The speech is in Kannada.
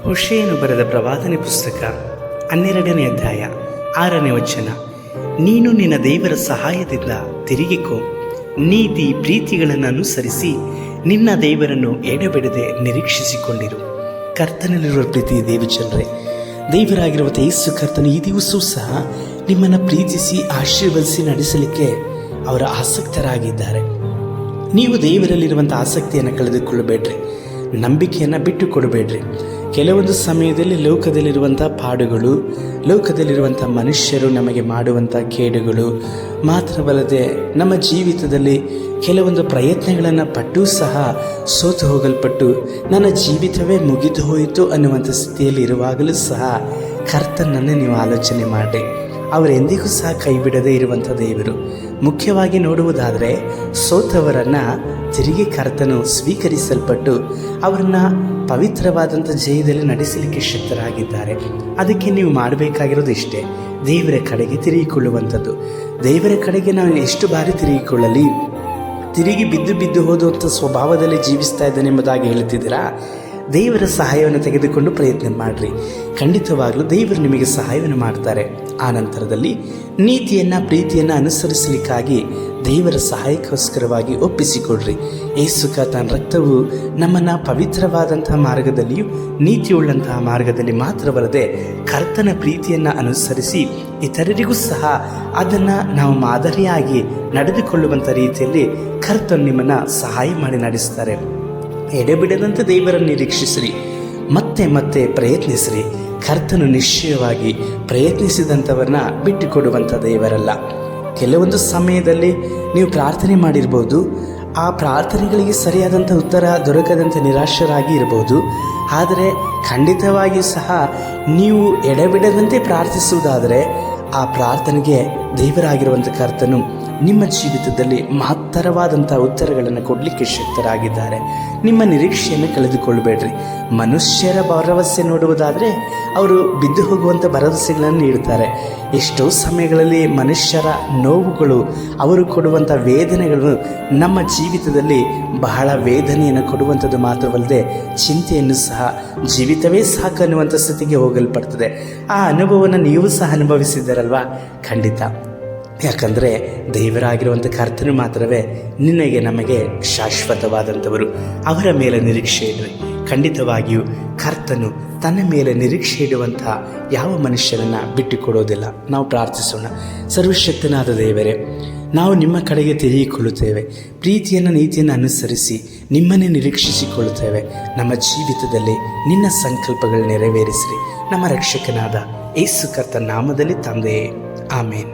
ಹೊಷೇಯನು ಬರೆದ ಪ್ರವಾದನೆ ಪುಸ್ತಕ 12ನೇ ಅಧ್ಯಾಯ 6ನೇ ವಚನ. ನೀನು ನಿನ್ನ ದೇವರ ಸಹಾಯದಿಂದ ತಿರುಗಿಕೋ, ನೀತಿ ಪ್ರೀತಿಗಳನ್ನು ಅನುಸರಿಸಿ ನಿನ್ನ ದೇವರನ್ನು ಎಡೆಬಿಡದೆ ನಿರೀಕ್ಷಿಸಿಕೊಂಡಿರು. ಕರ್ತನಲ್ಲಿರುವ ಪ್ರೀತಿ ದೇವಜನರೇ, ದೇವರಾಗಿರುವ ಯೇಸು ಕರ್ತನು ಈ ದಿವಸವೂ ಸಹ ನಿಮ್ಮನ್ನು ಪ್ರೀತಿಸಿ ಆಶೀರ್ವದಿಸಿ ನಡೆಸಲಿಕ್ಕೆ ಅವರ ಆಸಕ್ತರಾಗಿದ್ದಾರೆ. ನೀವು ದೇವರಲ್ಲಿರುವಂಥ ಆಸಕ್ತಿಯನ್ನು ಕಳೆದುಕೊಳ್ಳಬೇಡ್ರಿ, ನಂಬಿಕೆಯನ್ನು ಬಿಟ್ಟು ಕೊಡಬೇಡ್ರಿ. ಕೆಲವೊಂದು ಸಮಯದಲ್ಲಿ ಲೋಕದಲ್ಲಿರುವಂಥ ಪಾಡುಗಳು, ಲೋಕದಲ್ಲಿರುವಂಥ ಮನುಷ್ಯರು ನಮಗೆ ಮಾಡುವಂಥ ಕೇಡುಗಳು ಮಾತ್ರವಲ್ಲದೆ ನಮ್ಮ ಜೀವಿತದಲ್ಲಿ ಕೆಲವೊಂದು ಪ್ರಯತ್ನಗಳನ್ನು ಪಟ್ಟೂ ಸಹ ಸೋತು ಹೋಗಲ್ಪಟ್ಟು ನನ್ನ ಜೀವಿತವೇ ಮುಗಿದು ಹೋಯಿತು ಅನ್ನುವಂಥ ಸ್ಥಿತಿಯಲ್ಲಿ ಇರುವಾಗಲೂ ಸಹ ಕರ್ತನನ್ನು ನೀವು ಆಲೋಚನೆ ಮಾಡಿ. ಅವರೆಂದಿಗೂ ಸಹ ಕೈ ಬಿಡದೇ ಇರುವಂಥ ದೇವರು. ಮುಖ್ಯವಾಗಿ ನೋಡುವುದಾದರೆ ಸೋತವರನ್ನು ತಿರುಗಿ ಕರ್ತನು ಸ್ವೀಕರಿಸಲ್ಪಟ್ಟು ಅವರನ್ನು ಪವಿತ್ರವಾದಂಥ ಜಯದಲ್ಲಿ ನಡೆಸಲಿಕ್ಕೆ ಶಕ್ತರಾಗಿದ್ದಾರೆ. ಅದಕ್ಕೆ ನೀವು ಮಾಡಬೇಕಾಗಿರೋದು ಇಷ್ಟೇ, ದೇವರ ಕಡೆಗೆ ತಿರುಗಿಕೊಳ್ಳುವಂಥದ್ದು. ದೇವರ ಕಡೆಗೆ ನಾವು ಎಷ್ಟು ಬಾರಿ ತಿರುಗಿಕೊಳ್ಳಲಿ, ತಿರುಗಿ ಬಿದ್ದು ಹೋದಂಥ ಸ್ವಭಾವದಲ್ಲಿ ಜೀವಿಸ್ತಾ ಇದ್ದಾನೆಂಬುದಾಗಿ ಹೇಳ್ತಿದ್ದೀರಾ? ದೇವರ ಸಹಾಯವನ್ನು ತೆಗೆದುಕೊಂಡು ಪ್ರಯತ್ನ ಮಾಡಿರಿ. ಖಂಡಿತವಾಗಲೂ ದೇವರು ನಿಮಗೆ ಸಹಾಯವನ್ನು ಮಾಡ್ತಾರೆ. ಆ ನಂತರದಲ್ಲಿ ನೀತಿಯನ್ನು ಪ್ರೀತಿಯನ್ನು ಅನುಸರಿಸಲಿಕ್ಕಾಗಿ ದೇವರ ಸಹಾಯಕ್ಕೋಸ್ಕರವಾಗಿ ಒಪ್ಪಿಸಿಕೊಡ್ರಿ. ಯೇಸು ಕರ್ತನ ರಕ್ತವು ನಮ್ಮನ್ನು ಪವಿತ್ರವಾದಂತಹ ಮಾರ್ಗದಲ್ಲಿಯೂ ನೀತಿಯುಳ್ಳಂತಹ ಮಾರ್ಗದಲ್ಲಿ ಮಾತ್ರವಲ್ಲದೆ ಕರ್ತನ ಪ್ರೀತಿಯನ್ನು ಅನುಸರಿಸಿ ಇತರರಿಗೂ ಸಹ ಅದನ್ನು ನಾವು ಮಾದರಿಯಾಗಿ ನಡೆದುಕೊಳ್ಳುವಂಥ ರೀತಿಯಲ್ಲಿ ಕರ್ತನು ನಿಮ್ಮನ್ನು ಸಹಾಯ ಮಾಡಿ ನಡೆಸ್ತಾರೆ. ಎಡೆಬಿಡದಂತೆ ದೇವರನ್ನು ನಿರೀಕ್ಷಿಸಿರಿ, ಮತ್ತೆ ಪ್ರಯತ್ನಿಸಿರಿ. ಕರ್ತನು ನಿಶ್ಚಯವಾಗಿ ಪ್ರಯತ್ನಿಸಿದಂಥವ್ರನ್ನ ಬಿಟ್ಟುಕೊಡುವಂಥ ದೇವರಲ್ಲ. ಕೆಲವೊಂದು ಸಮಯದಲ್ಲಿ ನೀವು ಪ್ರಾರ್ಥನೆ ಮಾಡಿರ್ಬೋದು, ಆ ಪ್ರಾರ್ಥನೆಗಳಿಗೆ ಸರಿಯಾದಂಥ ಉತ್ತರ ದೊರಕದಂತೆ ನಿರಾಶರಾಗಿ ಇರ್ಬೋದು. ಆದರೆ ಖಂಡಿತವಾಗಿಯೂ ಸಹ ನೀವು ಎಡೆಬಿಡದಂತೆ ಪ್ರಾರ್ಥಿಸುವುದಾದರೆ ಆ ಪ್ರಾರ್ಥನೆಗೆ ದೇವರಾಗಿರುವಂಥ ಕರ್ತನು ನಿಮ್ಮ ಜೀವಿತದಲ್ಲಿ ಮಹತ್ತರವಾದಂಥ ಉತ್ತರಗಳನ್ನು ಕೊಡಲಿಕ್ಕೆ ಶಕ್ತರಾಗಿದ್ದಾರೆ. ನಿಮ್ಮ ನಿರೀಕ್ಷೆಯನ್ನು ಕಳೆದುಕೊಳ್ಳಬೇಡ್ರಿ. ಮನುಷ್ಯರ ಭರವಸೆ ನೋಡುವುದಾದರೆ ಅವರು ಬಿದ್ದು ಹೋಗುವಂಥ ಭರವಸೆಗಳನ್ನು ನೀಡುತ್ತಾರೆ. ಎಷ್ಟೋ ಸಮಯಗಳಲ್ಲಿ ಮನುಷ್ಯರ ನೋವುಗಳು, ಅವರು ಕೊಡುವಂಥ ವೇದನೆಗಳು ನಮ್ಮ ಜೀವಿತದಲ್ಲಿ ಬಹಳ ವೇದನೆಯನ್ನು ಕೊಡುವಂಥದ್ದು ಮಾತ್ರವಲ್ಲದೆ ಚಿಂತೆಯನ್ನು ಸಹ, ಜೀವಿತವೇ ಸಾಕು ಅನ್ನುವಂಥ ಸ್ಥಿತಿಗೆ ಹೋಗಲ್ಪಡ್ತದೆ. ಆ ಅನುಭವವನ್ನು ನೀವು ಸಹ ಅನುಭವಿಸಿದ್ದಾರಲ್ವಾ? ಖಂಡಿತ. ಯಾಕಂದರೆ ದೇವರಾಗಿರುವಂಥ ಕರ್ತನು ಮಾತ್ರವೇ ನಿನಗೆ ನಮಗೆ ಶಾಶ್ವತವಾದಂಥವರು. ಅವರ ಮೇಲೆ ನಿರೀಕ್ಷೆ ಇಡ್ರಿ. ಖಂಡಿತವಾಗಿಯೂ ಕರ್ತನು ತನ್ನ ಮೇಲೆ ನಿರೀಕ್ಷೆ ಇಡುವಂಥ ಯಾವ ಮನುಷ್ಯನನ್ನು ಬಿಟ್ಟುಕೊಡೋದಿಲ್ಲ. ನಾವು ಪ್ರಾರ್ಥಿಸೋಣ. ಸರ್ವಶಕ್ತನಾದ ದೇವರೇ, ನಾವು ನಿಮ್ಮ ಕಡೆಗೆ ತಿರುಗಿಕೊಳ್ಳುತ್ತೇವೆ. ಪ್ರೀತಿಯನ್ನು ನೀತಿಯನ್ನು ಅನುಸರಿಸಿ ನಿಮ್ಮನ್ನೇ ನಿರೀಕ್ಷಿಸಿಕೊಳ್ಳುತ್ತೇವೆ. ನಮ್ಮ ಜೀವಿತದಲ್ಲಿ ನಿನ್ನ ಸಂಕಲ್ಪಗಳು ನೆರವೇರಿಸಿರಿ. ನಮ್ಮ ರಕ್ಷಕನಾದ ಯೇಸು ಕರ್ತನ ನಾಮದಲ್ಲಿ ತಂದೆಯೇ, ಆಮೇನ್.